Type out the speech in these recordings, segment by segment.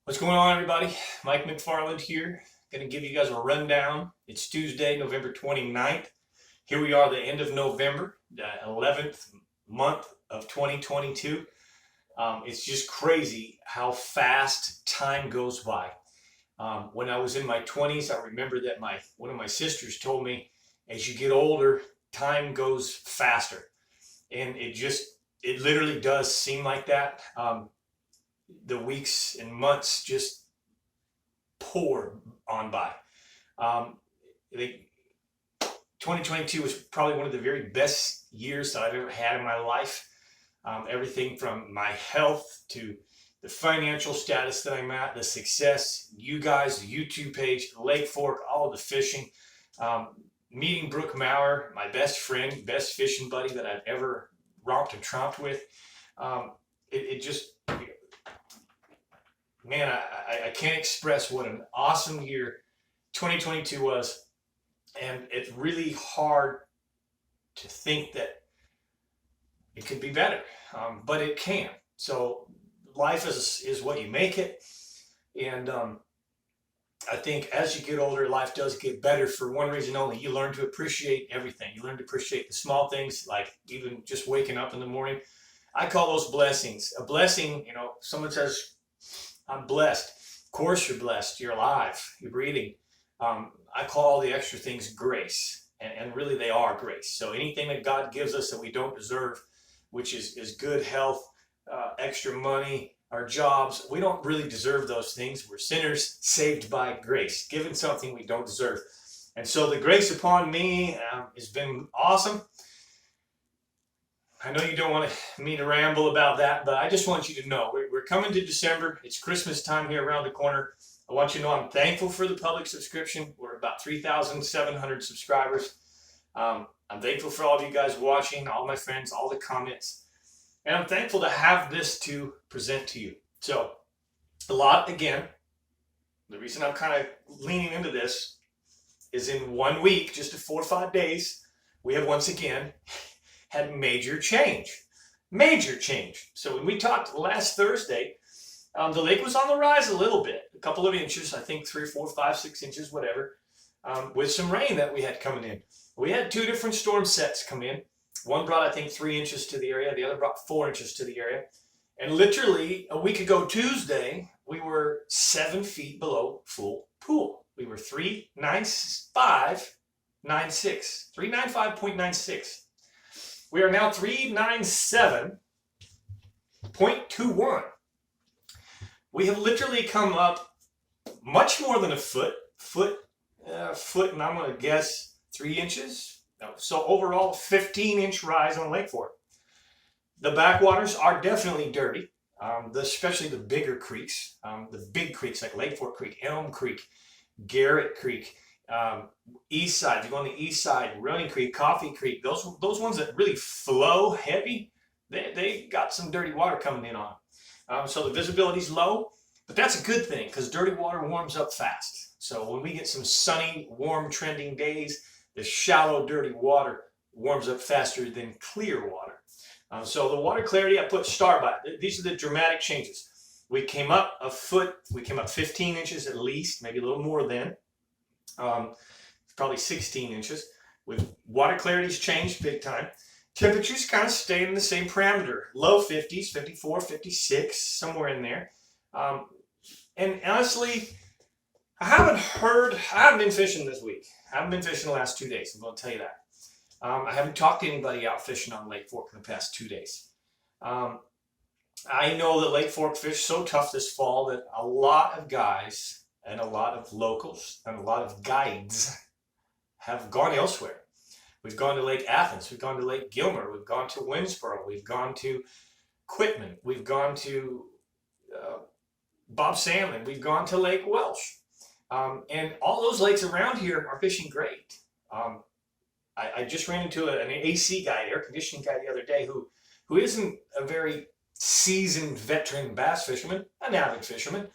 What's going on, everybody? Mike McFarland here. Going to give you guys a rundown. It's Tuesday, November 29th. Here we are, the end of November, the 11th month of 2022. It's just crazy how fast time goes by. When I was in my 20s, I remember that one of my sisters told me, as you get older, time goes faster. And it literally does seem like that. The weeks and months just pour on by. Um, 2022 was probably one of the very best years that I've ever had in my life. Everything from my health to the financial status that I'm at, the success, you guys, the YouTube page, Lake Fork, all of the fishing, meeting Brooke Maurer, my best friend, best fishing buddy that I've ever romped and tromped with. It just, man, I can't express what an awesome year 2022 was. And it's really hard to think that it could be better, but it can. So life is what you make it. And I think as you get older, life does get better for one reason only. You learn to appreciate everything. You learn to appreciate the small things, like even just waking up in the morning. I call those blessings. A blessing, someone says, I'm blessed. Of course you're blessed. You're alive. You're breathing. I call all the extra things grace. And really they are grace. So anything that God gives us that we don't deserve, which is good health, extra money, our jobs, we don't really deserve those things. We're sinners saved by grace, given something we don't deserve. And so the grace upon me has been awesome. I know you don't want me to ramble about that, but I just want you to know we're coming to December. It's Christmas time here around the corner. I want you to know I'm thankful for the public subscription. We're about 3,700 subscribers. I'm thankful for all of you guys watching, all my friends, all the comments. And I'm thankful to have this to present to you. So, again, the reason I'm kind of leaning into this is in 1 week, just 4 or 5 days, we have once again had major change. Major change. So when we talked last Thursday, the lake was on the rise a little bit, a couple of inches, I think 3 or 4, 5, 6 inches, whatever, with some rain that we had coming in. We had 2 different storm sets come in. One brought, I think, 3 inches to the area. The other brought 4 inches to the area. And literally a week ago Tuesday, we were 7 feet below full pool. We were 395.96. 395.96. We are now 397.21. We have literally come up much more than a foot, and I'm going to guess 3 inches. So overall, 15-inch rise on Lake Fork. The backwaters are definitely dirty, especially the bigger creeks, the big creeks like Lake Fork Creek, Elm Creek, Garrett Creek, east side. If you go on the east side, Running Creek, Coffee Creek, those ones that really flow heavy, they got some dirty water coming in on them. So the visibility's low, but that's a good thing because dirty water warms up fast. So when we get some sunny, warm, trending days, the shallow, dirty water warms up faster than clear water. So the water clarity, I put star by. These are the dramatic changes. We came up a foot, we came up 15 inches at least, maybe a little more then. Probably 16 inches. With water clarity's changed big time. Temperatures kind of stayed in the same parameter. Low 50s, 54, 56, somewhere in there. And honestly, I haven't been fishing this week. I haven't been fishing the last 2 days, I'm going to tell you that. I haven't talked to anybody out fishing on Lake Fork in the past 2 days. I know that Lake Fork fish so tough this fall that a lot of guys and a lot of locals and a lot of guides have gone elsewhere. We've gone to Lake Athens, we've gone to Lake Gilmer, we've gone to Winsboro, we've gone to Quitman, we've gone to Bob Sandlin, we've gone to Lake Welsh. And all those lakes around here are fishing great. I just ran into an AC guy, air conditioning guy the other day who isn't a very seasoned veteran bass fisherman, an avid fisherman,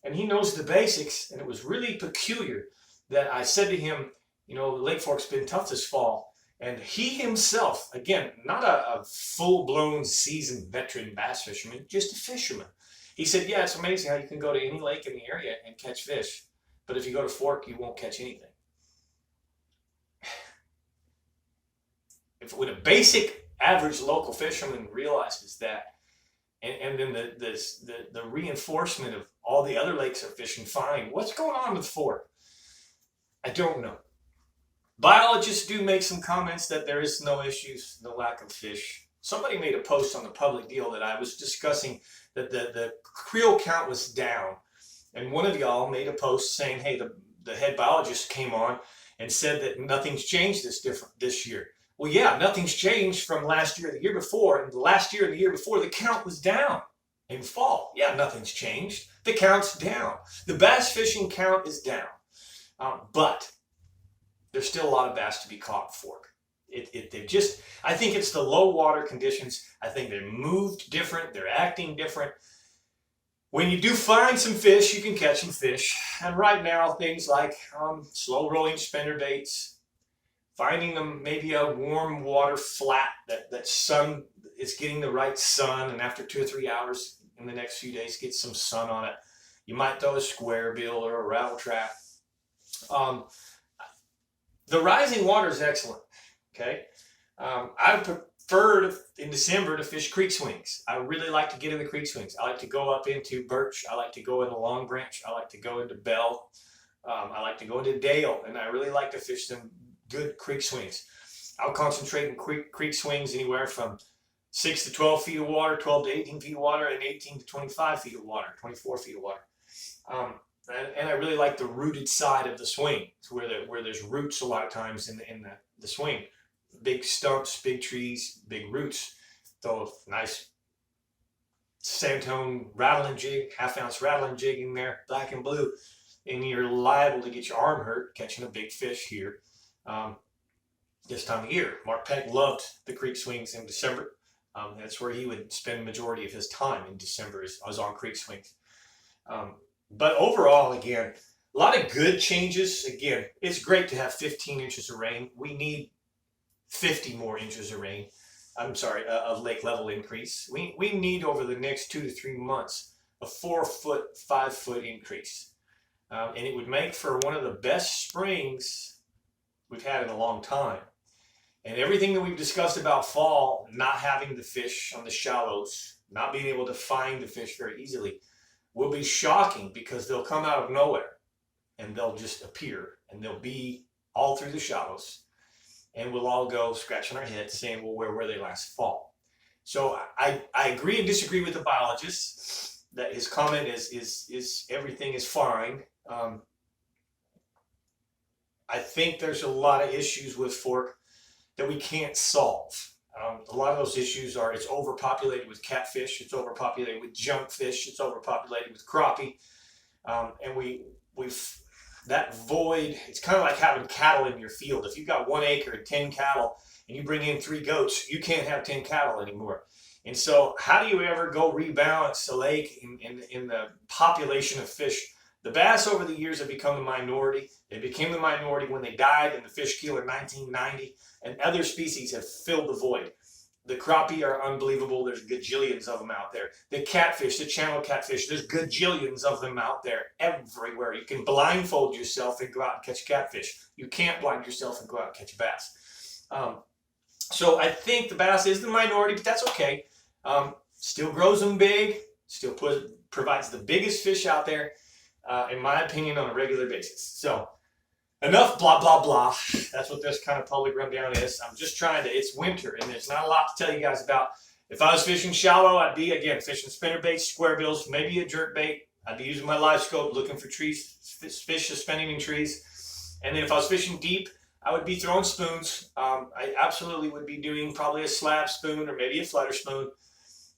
and he knows the basics. And it was really peculiar that I said to him, Lake Fork's been tough this fall, And he himself, again, not a full-blown seasoned veteran bass fisherman, just a fisherman. He said, yeah, it's amazing how you can go to any lake in the area and catch fish. But if you go to Fork, you won't catch anything. When a basic average local fisherman realizes that, and then the reinforcement of all the other lakes are fishing fine, what's going on with Fork? I don't know. Biologists do make some comments that there is no issues, no lack of fish. Somebody made a post on the public deal that I was discussing that the creel count was down. And one of y'all made a post saying, hey, the head biologist came on and said that nothing's changed this year. Well, yeah, nothing's changed from last year or the year before. And the last year and the year before, the count was down in fall. Yeah, nothing's changed. The count's down. The bass fishing count is down. But there's still a lot of bass to be caught in Fork. I think it's the low water conditions. I think they're moved different. They're acting different. When you do find some fish, you can catch some fish. And right now, things like slow rolling spinner baits, finding them maybe a warm water flat that sun is getting the right sun, and after 2 or 3 hours in the next few days, get some sun on it. You might throw a square bill or a rattle trap. The rising water is excellent. Okay, I prefer in December to fish creek swings. I really like to get in the creek swings. I like to go up into Birch. I like to go into Long Branch. I like to go into Bell. I like to go into Dale, and I really like to fish some good creek swings. I'll concentrate in creek swings anywhere from 6 to 12 feet of water, 12 to 18 feet of water, and 18 to 25 feet of water, 24 feet of water. And I really like the rooted side of the swing, where there's roots a lot of times in the swing. Big stumps, big trees, big roots. Throw a nice Sandtone rattling jig, 1/2 ounce rattling jig in there, black and blue, and you're liable to get your arm hurt catching a big fish here this time of year. Mark Peck loved the creek swings in December. That's where he would spend the majority of his time in December, was on creek swings. But overall, again, a lot of good changes. Again, it's great to have 15 inches of rain. We need 50 more inches of rain. I'm sorry, of lake level increase. We need over the next 2 to 3 months a 4 foot, 5 foot increase. And it would make for one of the best springs we've had in a long time. And everything that we've discussed about fall, not having the fish on the shallows, not being able to find the fish very easily, will be shocking, because they'll come out of nowhere and they'll just appear, and they'll be all through the shallows, and we'll all go scratching our heads saying, well, where were they last fall? So I agree and disagree with the biologist that his comment is everything is fine. I think there's a lot of issues with Fork that we can't solve. A lot of those issues are it's overpopulated with catfish, it's overpopulated with junkfish, it's overpopulated with crappie, and we've that void. It's kind of like having cattle in your field. If you've got 1 acre and 10 cattle, and you bring in 3 goats, you can't have 10 cattle anymore. And so, how do you ever go rebalance the lake in the population of fish? The bass over the years have become the minority. They became the minority when they died in the fish kill in 1990, and other species have filled the void. The crappie are unbelievable. There's gajillions of them out there. The catfish, the channel catfish, there's gajillions of them out there everywhere. You can blindfold yourself and go out and catch catfish. You can't blind yourself and go out and catch a bass. So I think the bass is the minority, but that's okay. Still grows them big, still provides the biggest fish out there, in my opinion, on a regular basis. So enough blah, blah, blah. That's what this kind of public rundown is. I'm just trying to, it's winter, and there's not a lot to tell you guys about. If I was fishing shallow, I'd be, again, fishing spinner baits, square bills, maybe a jerk bait. I'd be using my live scope, looking for trees, fish suspending in trees. And then if I was fishing deep, I would be throwing spoons. I absolutely would be doing probably a slab spoon or maybe a flutter spoon.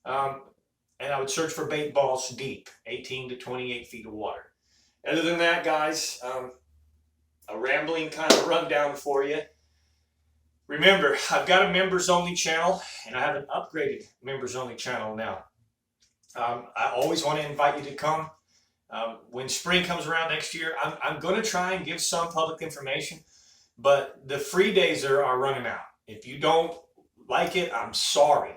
And I would search for bait balls deep, 18 to 28 feet of water. Other than that, guys, a rambling kind of rundown for you. Remember, I've got a members-only channel, and I have an upgraded members-only channel now. I always want to invite you to come. When spring comes around next year, I'm going to try and give some public information, but the free days are running out. If you don't like it, I'm sorry.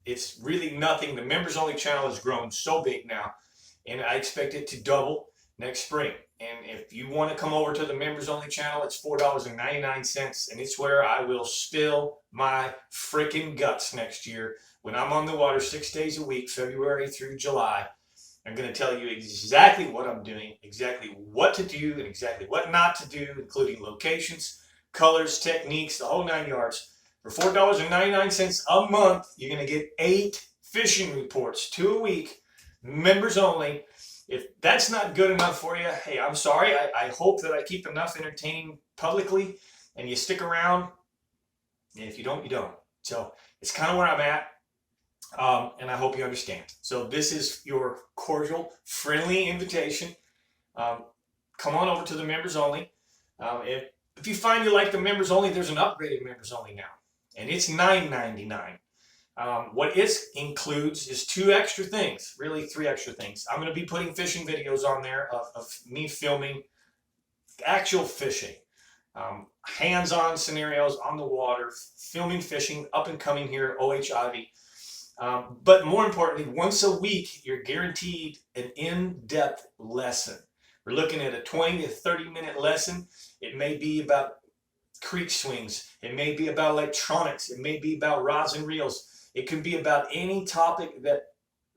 It's really nothing. The members only channel has grown so big now, and I expect it to double next spring. And if you want to come over to the members only channel, it's $4.99, and it's where I will spill my freaking guts next year when I'm on the water 6 days a week, February through July. I'm going to tell you exactly what I'm doing, exactly what to do, and exactly what not to do, including locations, colors, techniques, the whole 9 yards. For $4.99 a month, you're going to get 8 fishing reports, 2 a week, members only. If that's not good enough for you, hey, I'm sorry. I hope that I keep enough entertaining publicly and you stick around. And if you don't, you don't. So it's kind of where I'm at. And I hope you understand. So this is your cordial, friendly invitation. Come on over to the members only. If you find you like the members only, there's an upgraded members only now, and it's $9.99. What it includes is 2 extra things, really 3 extra things. I'm going to be putting fishing videos on there of me filming actual fishing, hands-on scenarios on the water, filming fishing, up and coming here, OH Ivy. But more importantly, once a week, you're guaranteed an in-depth lesson. We're looking at a 20 to 30-minute lesson. It may be about creek swings. It may be about electronics. It may be about rods and reels. It can be about any topic that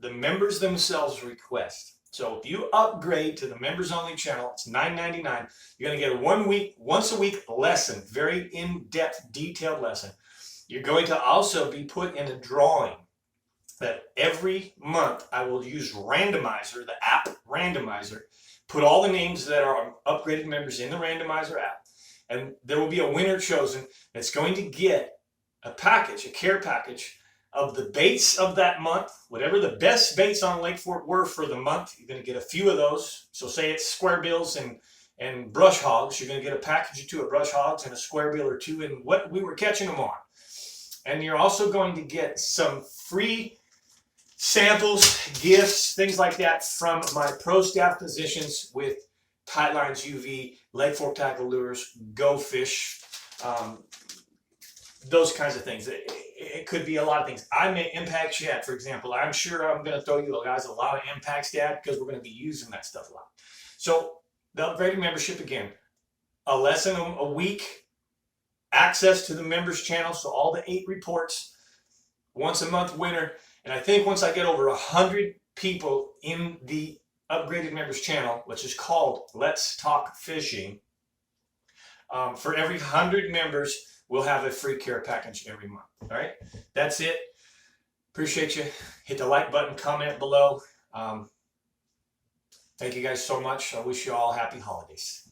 the members themselves request. So if you upgrade to the members only channel, it's $9.99. You're going to get a once a week lesson, very in-depth, detailed lesson. You're going to also be put in a drawing that every month I will use Randomizer, the app Randomizer, put all the names that are upgraded members in the Randomizer app, and there will be a winner chosen that's going to get a package, a care package of the baits of that month. Whatever the best baits on Lake Fork were for the month, you're going to get a few of those. So say it's square bills and brush hogs, you're going to get a package or 2 of brush hogs and a square bill or 2 and what we were catching them on. And you're also going to get some free samples, gifts, things like that from my pro staff positions with Tight Lines UV, Lake Fork Tackle Lures, Go Fish, those kinds of things. It could be a lot of things. I may Impact Shad, for example. I'm sure I'm going to throw you guys a lot of Impact Shad because we're going to be using that stuff a lot. So the upgraded membership, again, a lesson a week, access to the members channel, so all the 8 reports, once a month winner. And I think once I get over 100 people in the upgraded members channel, which is called Let's Talk Fishing, for every 100 members, we'll have a free care package every month. All right, that's it. Appreciate you. Hit the like button, comment below. Thank you guys so much. I wish you all happy holidays.